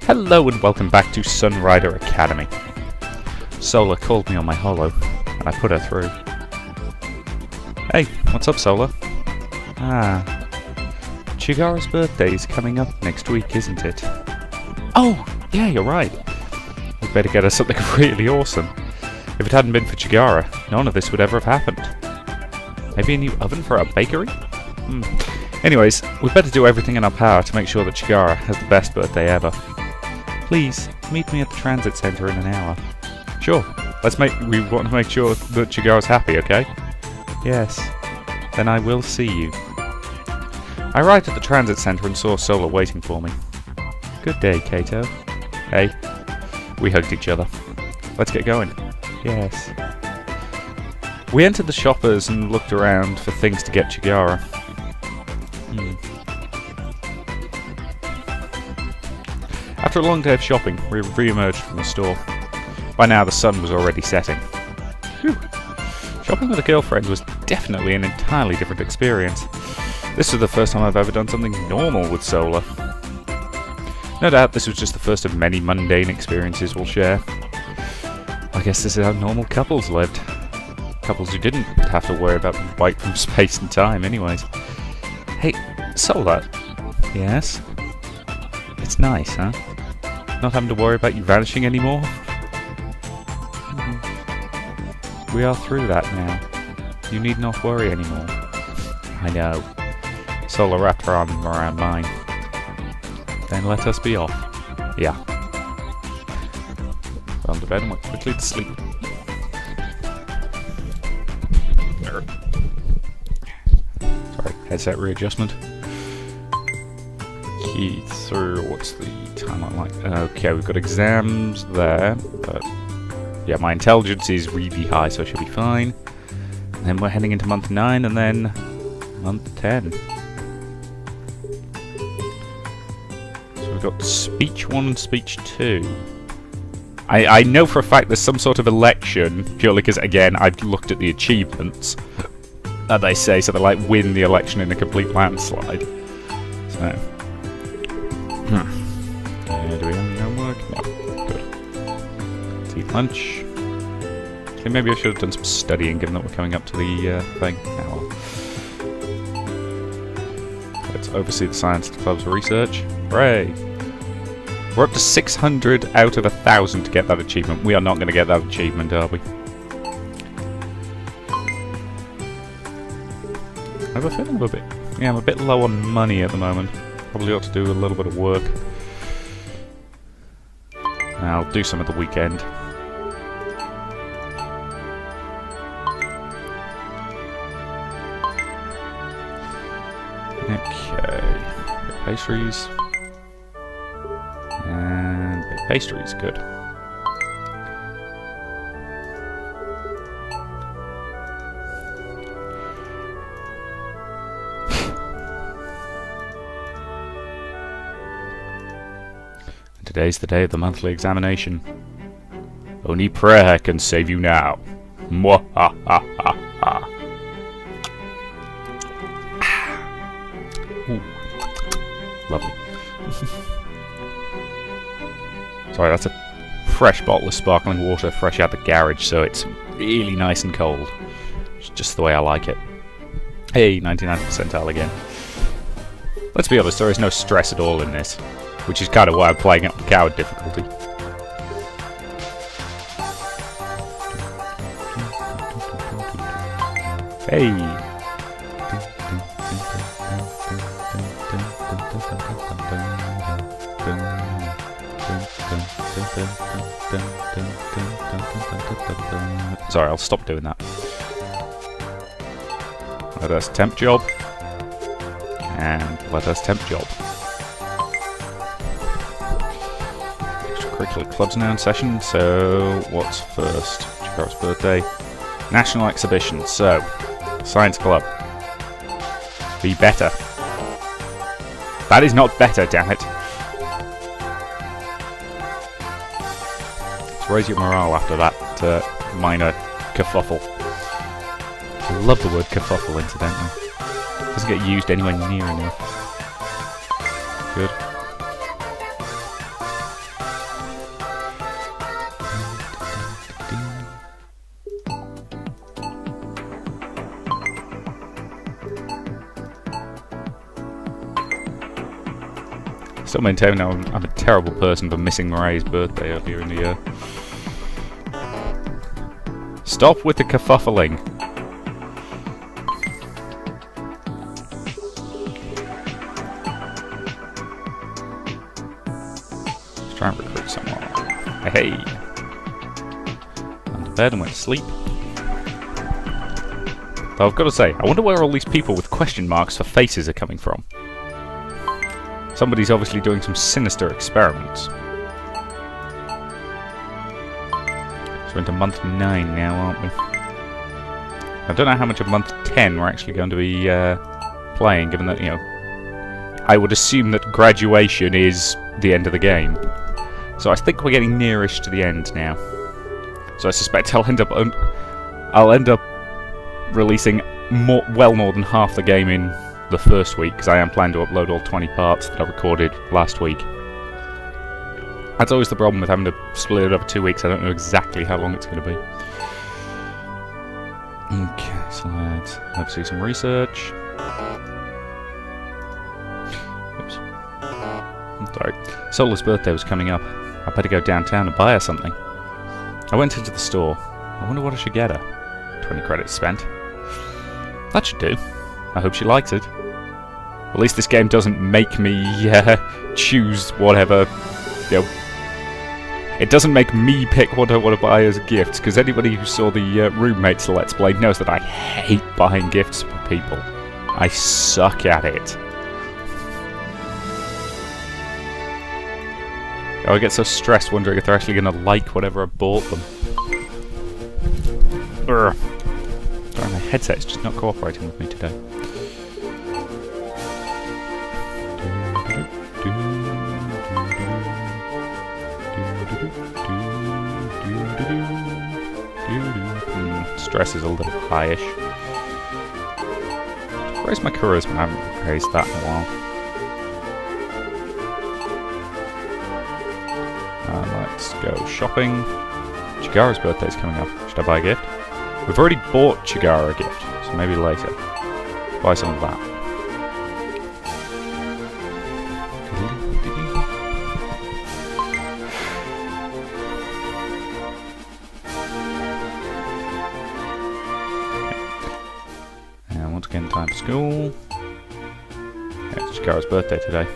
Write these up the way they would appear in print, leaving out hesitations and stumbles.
Hello and welcome back to Sunrider Academy. Solar called me on my holo, and I put her through. Hey, what's up, Solar? Ah, Chigara's birthday is coming up next week, isn't it? Oh, yeah, you're right. We'd better get her something really awesome. If it hadn't been for Chigara, none of this would ever have happened. Maybe a new oven for our bakery? Anyways, we'd better do everything in our power to make sure that Chigara has the best birthday ever. Please, meet me at the transit center in an hour. Sure, we want to make sure that Chigara's happy, okay? Yes, then I will see you. I arrived at the transit center and saw Solar waiting for me. Good day, Kato. Hey. We hugged each other. Let's get going. Yes. We entered the shoppers and looked around for things to get Chigara. After a long day of shopping, we re-emerged from the store. By now the sun was already setting. Whew. Shopping with a girlfriend was definitely an entirely different experience. This was the first time I've ever done something normal with Solar. No doubt this was just the first of many mundane experiences we'll share. I guess this is how normal couples lived. Couples who didn't have to worry about being wiped from space and time anyways. Hey, Solar. Yes? It's nice, huh? Not having to worry about you vanishing anymore? We are through that now. You need not worry anymore. I know. Solar wrapped her arm around mine. Then let us be off. Yeah. Fell to bed and went quickly to sleep. Sorry, headset readjustment. Key through, what's the timeline like? Okay, we've got exams there, but yeah, my intelligence is really high, so I should be fine. And then we're heading into month 9 and then month 10. So we've got speech 1 and speech 2. I know for a fact there's some sort of election, purely because, again, I've looked at the achievements that they say, so they like win the election in a complete landslide. So. Do we have any homework? No. Good. Let's eat lunch. Okay, maybe I should have done some studying given that we're coming up to the thing. Oh, well. Let's oversee the science club's research. Hooray! We're up to 600 out of 1,000 to get that achievement. We are not going to get that achievement, are we? I have a feeling I'm a bit... Yeah, I'm a bit low on money at the moment. Probably ought to do a little bit of work. I'll do some at the weekend. Okay. Bit pastries. And bit pastries, good. Today's the day of the monthly examination. Only prayer can save you now. Mwahahaha. Ooh. Lovely. Sorry, that's a fresh bottle of sparkling water fresh out the garage, so it's really nice and cold. It's just the way I like it. Hey, 99th percentile again. Let's be honest, there is no stress at all in this. Which is kind of why I'm playing up the coward difficulty. Hey! Sorry, I'll stop doing that. Let us temp job. And let us temp job. Extracurricular clubs now in session, so what's first? Chigara's birthday. National exhibition, so science club. Be better. That is not better, damn it. Let's raise your morale after that minor kerfuffle. I love the word kerfuffle, incidentally. It doesn't get used anywhere near enough. Good. Still maintain I'm a terrible person for missing Mariah's birthday earlier in the year. Stop with the kerfuffling. Let's try and recruit someone. Hey! Went to bed and went to sleep. Though I've got to say, I wonder where all these people with question marks for faces are coming from. Somebody's obviously doing some sinister experiments. So we're into month 9 now, aren't we? I don't know how much of month 10 we're actually going to be playing, given that, you know, I would assume that graduation is the end of the game. So I think we're getting nearish to the end now. So I suspect I'll end up releasing well more than half the game in the first week, because I am planning to upload all 20 parts that I recorded last week. That's always the problem with having to split it over 2 weeks. I don't know exactly how long it's going to be. Okay, so let's do some research. Oops. I'm sorry. Sola's birthday was coming up. I better go downtown and buy her something. I went into the store. I wonder what I should get her. 20 credits spent. That should do. I hope she likes it. At least this game doesn't make me choose whatever, you know. It doesn't make me pick what I want to buy as gifts, because anybody who saw the Roommates Let's Play knows that I hate buying gifts for people. I suck at it. Oh, I get so stressed wondering if they're actually going to like whatever I bought them. Urgh. Sorry, my headset's just not cooperating with me today. Stress is a little highish. Where's my charisma? I haven't raised that in a while. Let's go shopping. Chigara's birthday's coming up. Should I buy a gift? We've already bought Chigara a gift, so maybe later. Buy some of that. And once again, time for school. Yeah, it's Chigara's birthday today.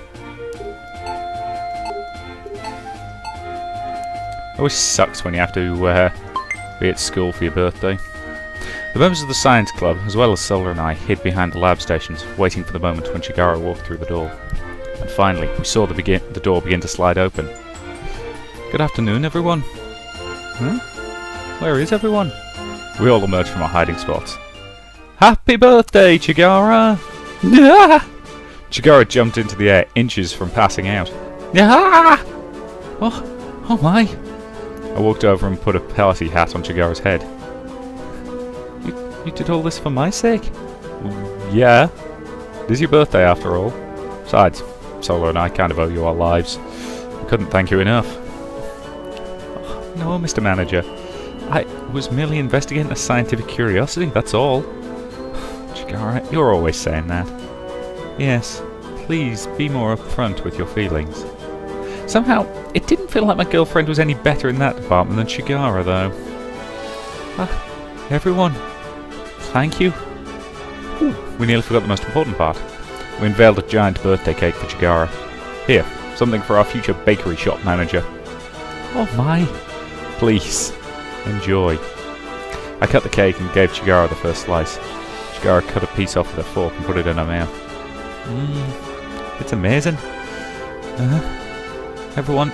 It always sucks when you have to be at school for your birthday. The members of the science club, as well as Solar and I, hid behind the lab stations, waiting for the moment when Chigara walked through the door. And finally, we saw the door begin to slide open. Good afternoon, everyone. Huh? Where is everyone? We all emerged from our hiding spots. Happy birthday, Chigara! Chigara jumped into the air, inches from passing out. Oh my! I walked over and put a party hat on Chigara's head. You did all this for my sake? Yeah. It is your birthday after all. Besides, Solar and I kind of owe you our lives. We couldn't thank you enough. Oh, no, Mr. Manager. I was merely investigating a scientific curiosity, that's all. Chigara, you're always saying that. Yes, please be more upfront with your feelings. Somehow, it didn't feel like my girlfriend was any better in that department than Chigara, though. Everyone, thank you. Ooh, we nearly forgot the most important part. We unveiled a giant birthday cake for Chigara. Here, something for our future bakery shop manager. Oh my. Please, enjoy. I cut the cake and gave Chigara the first slice. Chigara cut a piece off with a fork and put it in her mouth. It's amazing. Everyone,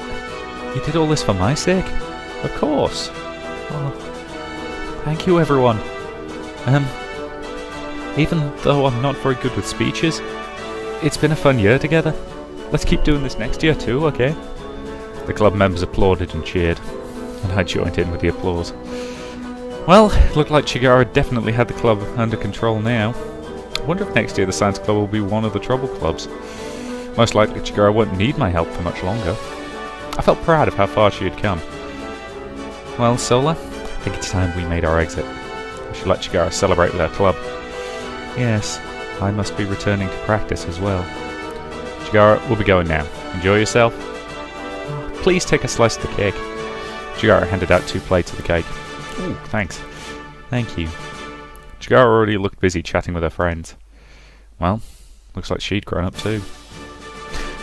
you did all this for my sake? Of course. Oh, thank you, everyone. Even though I'm not very good with speeches, it's been a fun year together. Let's keep doing this next year too, okay? The club members applauded and cheered, and I joined in with the applause. Well, it looked like Chigara definitely had the club under control now. I wonder if next year the science club will be one of the trouble clubs. Most likely Chigara won't need my help for much longer. I felt proud of how far she had come. Well, Sola, I think it's time we made our exit. We should let Chigara celebrate with our club. Yes, I must be returning to practice as well. Chigara, we'll be going now. Enjoy yourself? Please take a slice of the cake. Chigara handed out 2 plates of the cake. Ooh, thanks. Thank you. Chigara already looked busy chatting with her friends. Well, looks like she'd grown up too.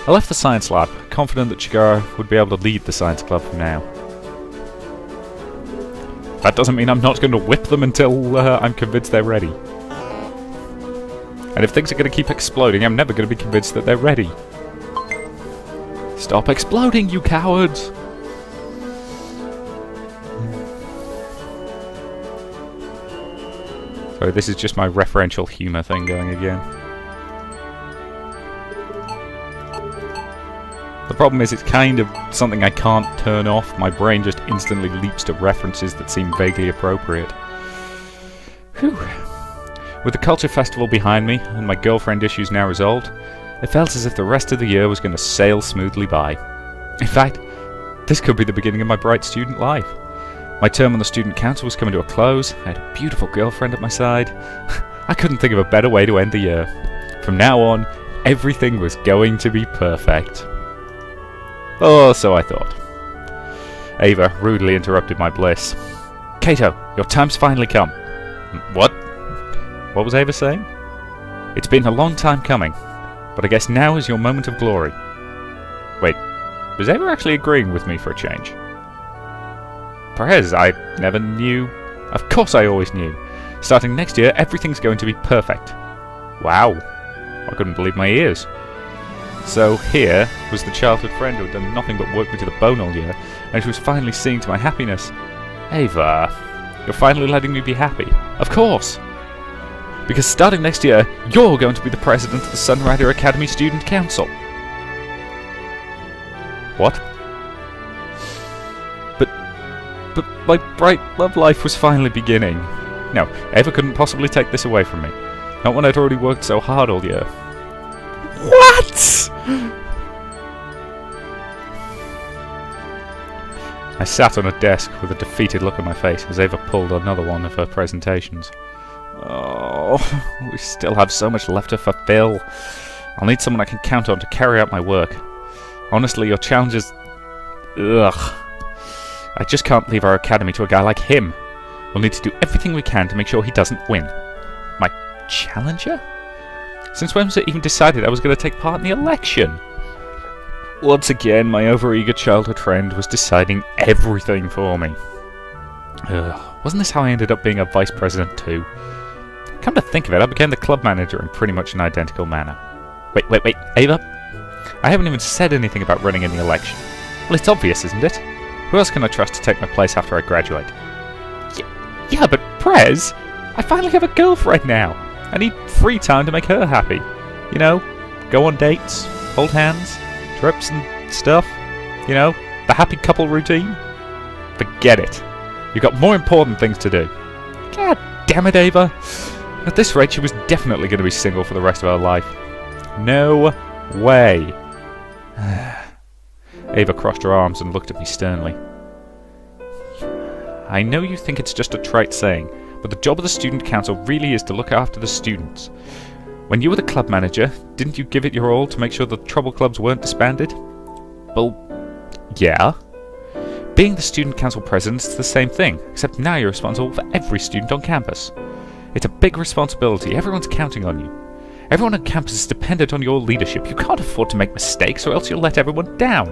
I left the science lab, confident that Chigara would be able to lead the science club from now. That doesn't mean I'm not going to whip them until I'm convinced they're ready. And if things are going to keep exploding, I'm never going to be convinced that they're ready. Stop exploding, you cowards! Sorry, this is just my referential humour thing going again. The problem is it's kind of something I can't turn off. My brain just instantly leaps to references that seem vaguely appropriate. Whew. With the culture festival behind me and my girlfriend issues now resolved, it felt as if the rest of the year was going to sail smoothly by. In fact, this could be the beginning of my bright student life. My term on the student council was coming to a close. I had a beautiful girlfriend at my side. I couldn't think of a better way to end the year. From now on, everything was going to be perfect. Oh, so I thought. Ava rudely interrupted my bliss. Kato, your time's finally come. What? What was Ava saying? It's been a long time coming, but I guess now is your moment of glory. Wait, was Ava actually agreeing with me for a change? Perez, I never knew. Of course I always knew. Starting next year, everything's going to be perfect. Wow. I couldn't believe my ears. So here was the childhood friend who had done nothing but work me to the bone all year, and she was finally seeing to my happiness. Ava, you're finally letting me be happy. Of course! Because starting next year, you're going to be the president of the Sunrider Academy Student Council. What? But my bright love life was finally beginning. No, Ava couldn't possibly take this away from me. Not when I'd already worked so hard all year. What?! I sat on a desk with a defeated look on my face as Ava pulled another one of her presentations. Oh, we still have so much left to fulfill. I'll need someone I can count on to carry out my work. Honestly, your challenges... Ugh. I just can't leave our academy to a guy like him. We'll need to do everything we can to make sure he doesn't win. My challenger? Since when was it even decided I was going to take part in the election? Once again, my overeager childhood friend was deciding everything for me. Wasn't this how I ended up being a vice president too? Come to think of it, I became the club manager in pretty much an identical manner. Wait, Ava? I haven't even said anything about running in the election. Well, it's obvious, isn't it? Who else can I trust to take my place after I graduate? Yeah, but Prez, I finally have a girlfriend now. I need free time to make her happy. You know, go on dates, hold hands, trips and stuff. You know, the happy couple routine. Forget it. You've got more important things to do. God damn it, Ava. At this rate, she was definitely going to be single for the rest of her life. No way. Ava crossed her arms and looked at me sternly. I know you think it's just a trite saying, but the job of the student council really is to look after the students. When you were the club manager, didn't you give it your all to make sure the trouble clubs weren't disbanded? Well, yeah. Being the student council president is the same thing, except now you're responsible for every student on campus. It's a big responsibility, everyone's counting on you. Everyone on campus is dependent on your leadership. You can't afford to make mistakes or else you'll let everyone down.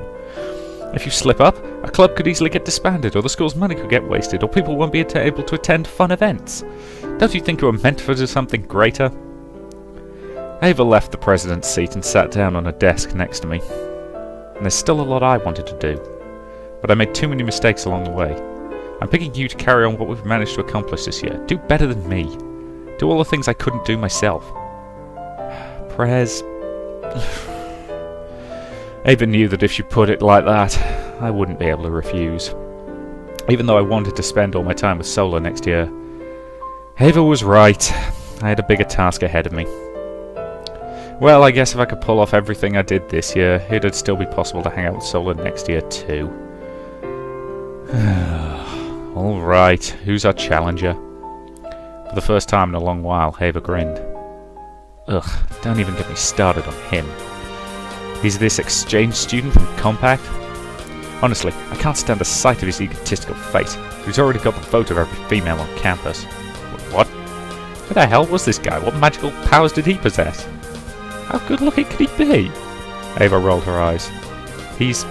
If you slip up, a club could easily get disbanded, or the school's money could get wasted, or people won't be able to attend fun events. Don't you think you were meant for something greater? Ava left the president's seat and sat down on a desk next to me. And there's still a lot I wanted to do, but I made too many mistakes along the way. I'm picking you to carry on what we've managed to accomplish this year. Do better than me. Do all the things I couldn't do myself. Prez... Ava knew that if she put it like that, I wouldn't be able to refuse. Even though I wanted to spend all my time with Solar next year. Ava was right. I had a bigger task ahead of me. Well, I guess if I could pull off everything I did this year, it'd still be possible to hang out with Solar next year too. Alright, who's our challenger? For the first time in a long while, Ava grinned. Ugh, don't even get me started on him. He's this exchange student from Compact. Honestly, I can't stand the sight of his egotistical face. He's already got the vote of every female on campus. What? Who the hell was this guy? What magical powers did he possess? How good looking could he be? Ava rolled her eyes. He's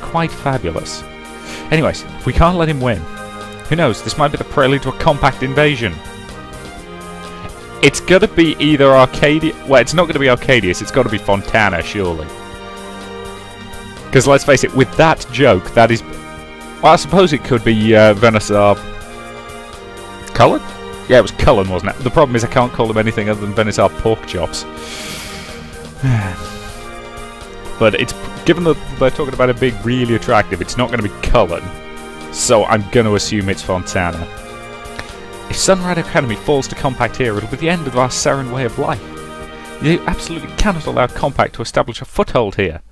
quite fabulous. Anyways, we can't let him win. Who knows, this might be the prelude to a Compact invasion. It's gotta be either Arcadia... Well, it's not gonna be Arcadius, it's gotta be Fontana, surely. Because let's face it, with that joke, that is... Well, I suppose it could be Venusaur... Cullen? Yeah, it was Cullen, wasn't it? The problem is I can't call him anything other than Venusaur pork chops. But it's... Given that they're talking about it being really attractive, it's not going to be Cullen. So I'm going to assume it's Fontana. If Sunrider Academy falls to Compact here, it'll be the end of our Seren way of life. You absolutely cannot allow Compact to establish a foothold here.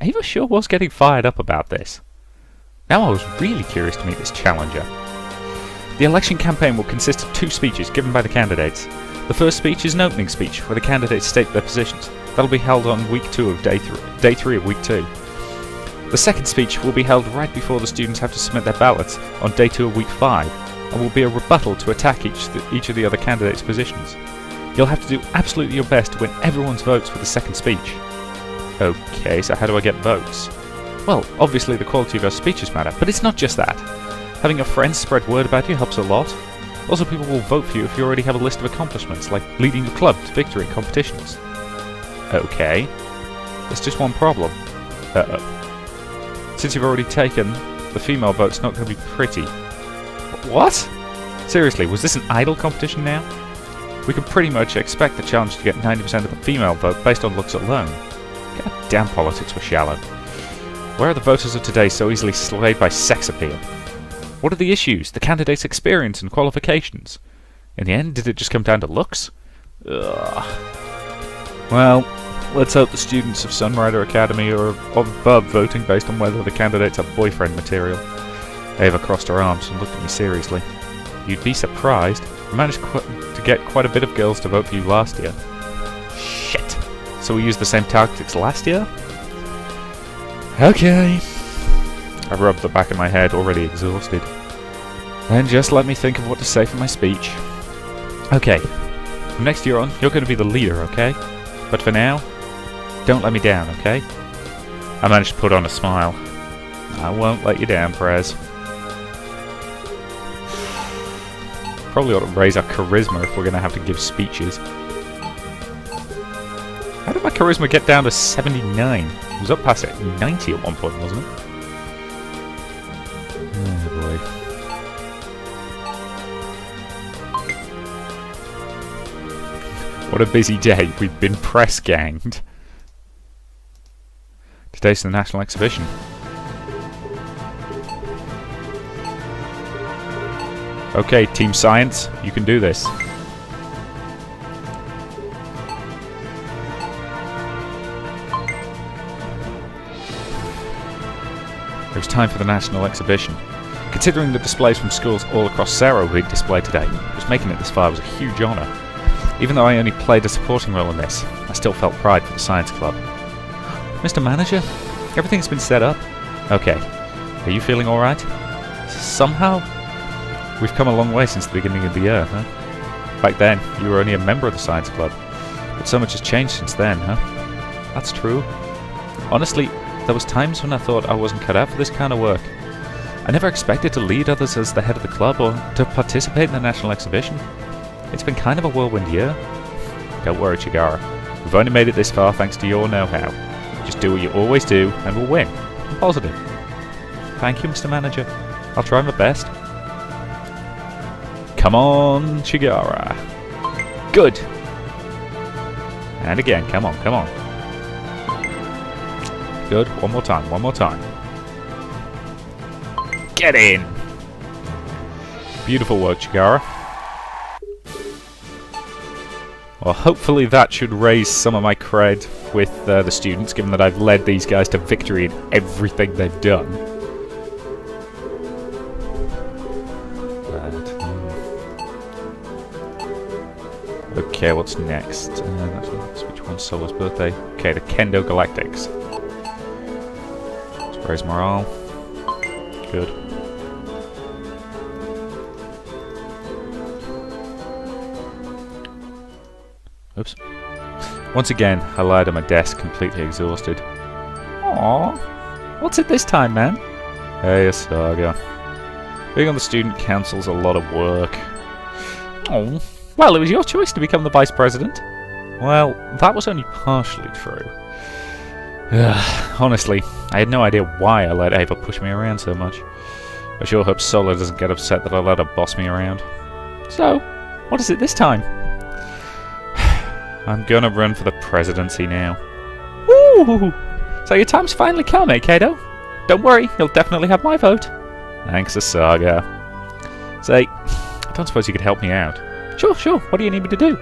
Ava sure was getting fired up about this. Now I was really curious to meet this challenger. The election campaign will consist of 2 speeches given by the candidates. The first speech is an opening speech, where the candidates state their positions. That'll be held on week 2 of day 3 of week 2. The second speech will be held right before the students have to submit their ballots on day 2 of week 5, and will be a rebuttal to attack each of the other candidates' positions. You'll have to do absolutely your best to win everyone's votes for the second speech. Okay, so how do I get votes? Well, obviously the quality of your speeches matter, but it's not just that. Having your friends spread word about you helps a lot. Also, people will vote for you if you already have a list of accomplishments, like leading your club to victory in competitions. Okay. There's just one problem. Uh-oh. Since you've already taken, the female vote's not going to be pretty. What? Seriously, was this an idle competition now? We can pretty much expect the challenge to get 90% of the female vote based on looks alone. God damn, politics were shallow. Where are the voters of today so easily swayed by sex appeal? What are the issues, the candidates' experience and qualifications? In the end, did it just come down to looks? Ugh. Well, let's hope the students of Sunrider Academy are above voting based on whether the candidates have boyfriend material. Ava crossed her arms and looked at me seriously. You'd be surprised. I managed to get quite a bit of girls to vote for you last year. Shit. So we used the same tactics last year? Okay. I rubbed the back of my head, already exhausted. Then just let me think of what to say for my speech. Okay. From next year on, you're going to be the leader, okay? But for now, don't let me down, okay? I managed to put on a smile. I won't let you down, Prez. Probably ought to raise our charisma if we're going to have to give speeches. How did my charisma get down to 79? It was up past 90 at one point, wasn't it? Oh boy. What a busy day. We've been press ganged. Today's the national exhibition. Okay, Team Science, you can do this. It was time for the national exhibition. Considering the displays from schools all across Sarah were being displayed today, just making it this far was a huge honour. Even though I only played a supporting role in this, I still felt pride for the science club. Mr. Manager, everything's been set up. Okay, are you feeling alright? Somehow? We've come a long way since the beginning of the year, huh? Back then, you were only a member of the science club. But so much has changed since then, huh? That's true. Honestly, there was times when I thought I wasn't cut out for this kind of work. I never expected to lead others as the head of the club or to participate in the national exhibition. It's been kind of a whirlwind year. Don't worry, Chigara. We've only made it this far thanks to your know-how. Just do what you always do and we'll win. I'm positive. Thank you, Mr. Manager. I'll try my best. Come on, Chigara. Good. And again, come on, come on. Good, one more time, one more time. Get in! Beautiful work, Chigara. Well, hopefully that should raise some of my cred with the students, given that I've led these guys to victory in everything they've done. Okay, what's next? Which one on Sola's birthday? Okay, the Kendo Galactics. Let's raise morale. Good. Oops. Once again, I lied on my desk, completely exhausted. Aww. What's it this time, man? Hey, Asaga. Being on the student council's a lot of work. Oh. Well, it was your choice to become the vice president. Well, that was only partially true. Honestly, I had no idea why I let Ava push me around so much. I sure hope Sola doesn't get upset that I let her boss me around. So, what is it this time? I'm gonna run for the presidency now. Woo! So your time's finally come, eh, Kato? Don't worry, you'll definitely have my vote. Thanks, Asaga. Say, I don't suppose you could help me out. Sure. What do you need me to do?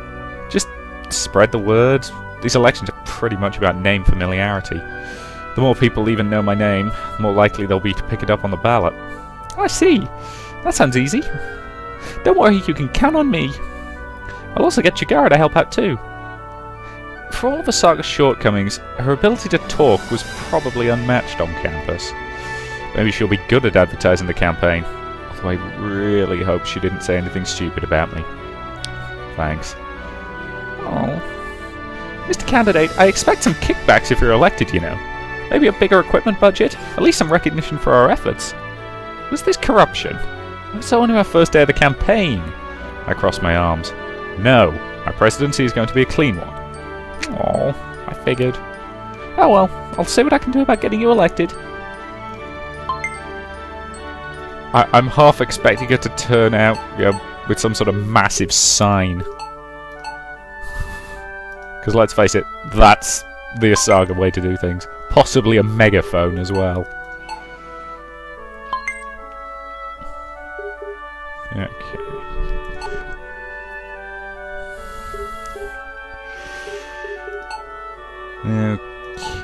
Just spread the word. These elections are pretty much about name familiarity. The more people even know my name, the more likely they'll be to pick it up on the ballot. I see. That sounds easy. Don't worry, you can count on me. I'll also get Chigara to help out too. For all of Asaga's shortcomings, her ability to talk was probably unmatched on campus. Maybe she'll be good at advertising the campaign, although I really hope she didn't say anything stupid about me. Thanks. Oh. Mr. Candidate, I expect some kickbacks if you're elected, you know. Maybe a bigger equipment budget, at least some recognition for our efforts. Was this corruption? It's only our first day of the campaign. I crossed my arms. No, my presidency is going to be a clean one. Oh, I figured. Oh well, I'll see what I can do about getting you elected. I'm half expecting her to turn out, you know, with some sort of massive sign. Because let's face it, that's the Asaga way to do things. Possibly a megaphone as well. Okay.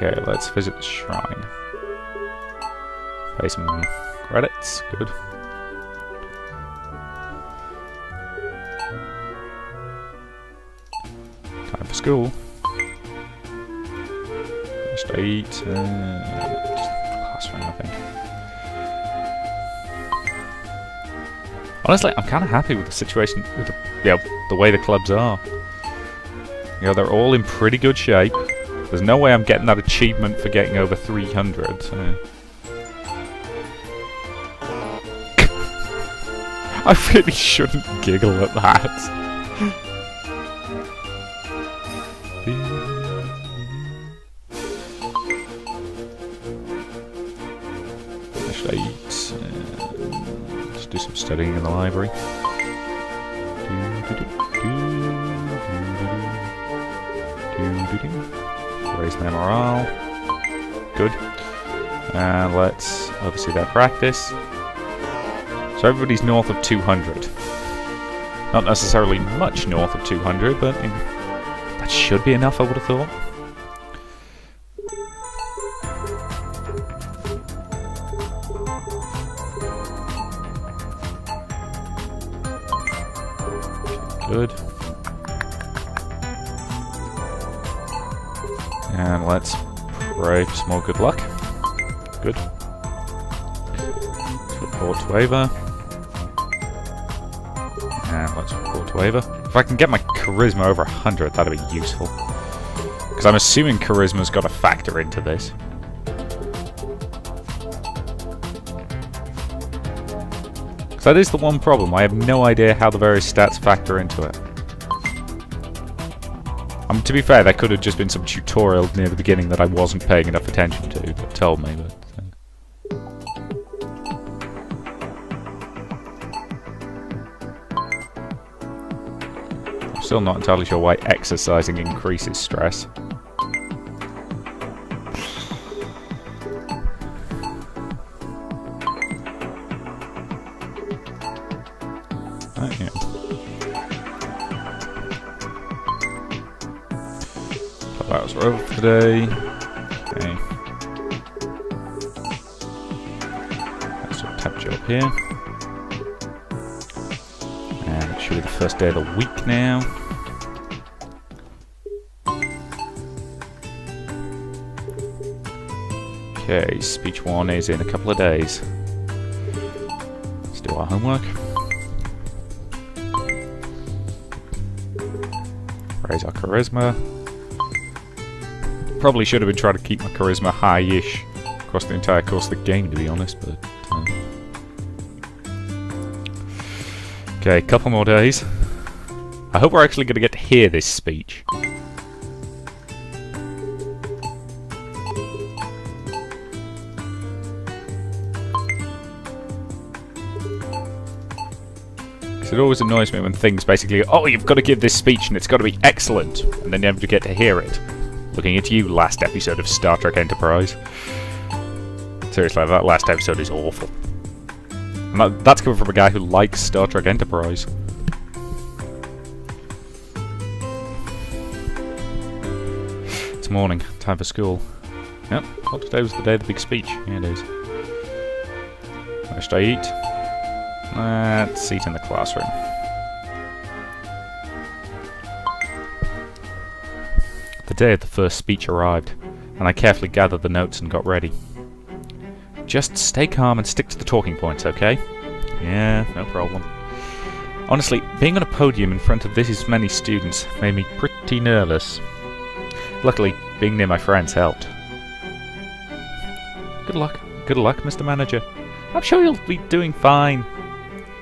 Okay, let's visit the shrine. Pay some credits, good. Time for school. Just 8, classroom, I think. Honestly, I'm kind of happy with the situation, with the way the clubs are. You know, they're all in pretty good shape. There's no way I'm getting that achievement for getting over 300. So. I really shouldn't giggle at that. Let's do some studying in the library. Raise their morale. Good. And let's oversee their practice. So everybody's north of 200. Not necessarily much north of 200, but that should be enough, I would have thought. Good. And let's pray for some more good luck. Good. Let's report to Ava. And let's report to Ava. If I can get my charisma over 100, that'd be useful. Because I'm assuming charisma's got to factor into this. Because that is the one problem. I have no idea how the various stats factor into it. To be fair, there could have just been some tutorial near the beginning that I wasn't paying enough attention to, that told me, but... I'm still not entirely sure why exercising increases stress. Yeah. That was over today. Okay. That's a tab job here. And it should be the first day of the week now. Okay, speech 1 is in a couple of days. Let's do our homework. Raise our charisma. Probably should have been trying to keep my charisma high-ish across the entire course of the game, to be honest, but... Okay, a couple more days. I hope we're actually going to get to hear this speech. It always annoys me when things basically go, oh, you've got to give this speech and it's got to be excellent, and then you never get to hear it. Looking at you, last episode of Star Trek Enterprise. Seriously, that last episode is awful. And that's coming from a guy who likes Star Trek Enterprise. It's morning, time for school. Yep, well, today was the day of the big speech. Yeah, it is. Where should I eat? Let's eat in the classroom. The day of the first speech arrived, and I carefully gathered the notes and got ready. Just stay calm and stick to the talking points, okay? Yeah, no problem. Honestly, being on a podium in front of this many students made me pretty nervous. Luckily, being near my friends helped. Good luck, Mr. Manager. I'm sure you'll be doing fine.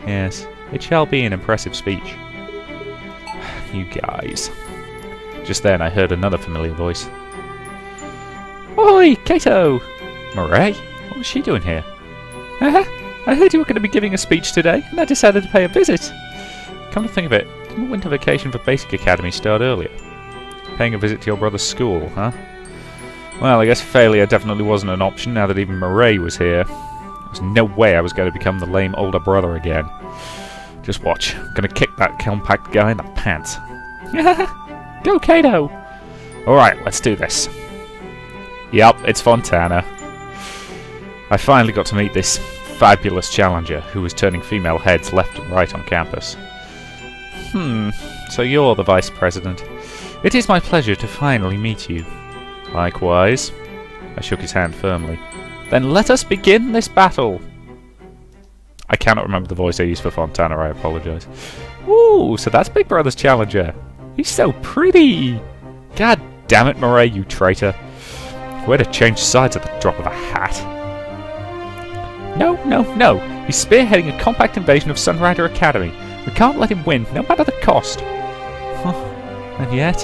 Yes, it shall be an impressive speech. You guys. Just then I heard another familiar voice. Oi, Kato! Murray? What was she doing here? I heard you were going to be giving a speech today, and I decided to pay a visit. Come to think of it, didn't winter vacation for Basic Academy start earlier? Paying a visit to your brother's school, huh? Well, I guess failure definitely wasn't an option now that even Murray was here. There's no way I was going to become the lame older brother again. Just watch. I'm going to kick that compact guy in the pants. Go, Kato! Alright, let's do this. Yep, it's Fontana. I finally got to meet this fabulous challenger who was turning female heads left and right on campus. So you're the Vice President. It is my pleasure to finally meet you. Likewise. I shook his hand firmly. Then let us begin this battle. I cannot remember the voice I used for Fontana, I apologise. Ooh, so that's Big Brother's challenger. He's so pretty. God damn it, Murray, you traitor. Way to change sides at the drop of a hat. No. He's spearheading a compact invasion of Sunrider Academy. We can't let him win, no matter the cost. And yet...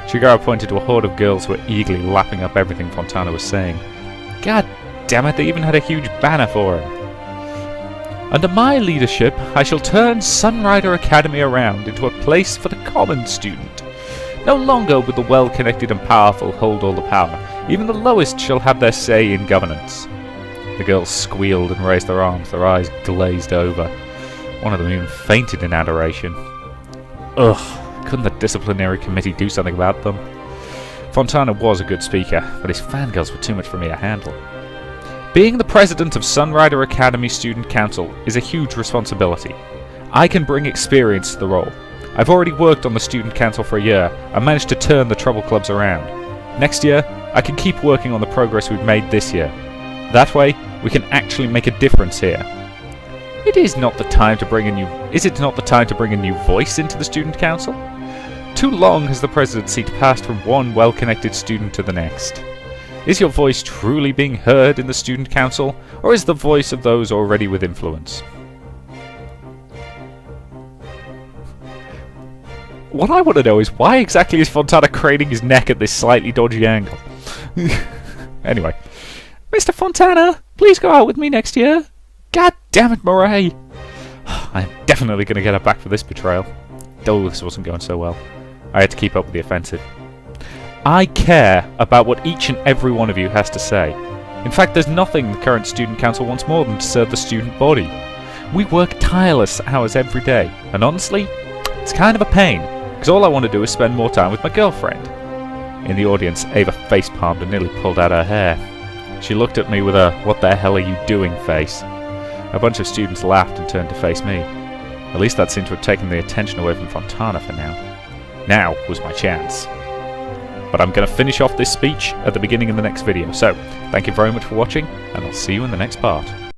Chigara pointed to a horde of girls who were eagerly lapping up everything Fontana was saying. God damn it, they even had a huge banner for him. Under my leadership, I shall turn Sunrider Academy around into a place for the common student. No longer will the well-connected and powerful hold all the power. Even the lowest shall have their say in governance. The girls squealed and raised their arms, their eyes glazed over. One of them even fainted in adoration. Ugh, couldn't the disciplinary committee do something about them? Fontana was a good speaker, but his fangirls were too much for me to handle. Being the president of Sunrider Academy Student Council is a huge responsibility. I can bring experience to the role. I've already worked on the Student Council for a year and managed to turn the trouble clubs around. Next year, I can keep working on the progress we've made this year. That way, we can actually make a difference here. Is it not the time to bring a new voice into the Student Council? Too long has the presidency passed from one well-connected student to the next. Is your voice truly being heard in the Student Council, or is the voice of those already with influence? What I want to know is why exactly is Fontana craning his neck at this slightly dodgy angle? Anyway. Mr. Fontana, please go out with me next year. God damn it, Murray! I'm definitely going to get her back for this betrayal. Though this wasn't going so well. I had to keep up with the offensive. I care about what each and every one of you has to say. In fact, there's nothing the current Student Council wants more than to serve the student body. We work tireless hours every day, and honestly, it's kind of a pain, because all I want to do is spend more time with my girlfriend. In the audience, Ava facepalmed and nearly pulled out her hair. She looked at me with a "what the hell are you doing" face. A bunch of students laughed and turned to face me. At least that seemed to have taken the attention away from Fontana for now. Now was my chance. but I'm going to finish off this speech at the beginning of the next video. So, thank you very much for watching, and I'll see you in the next part.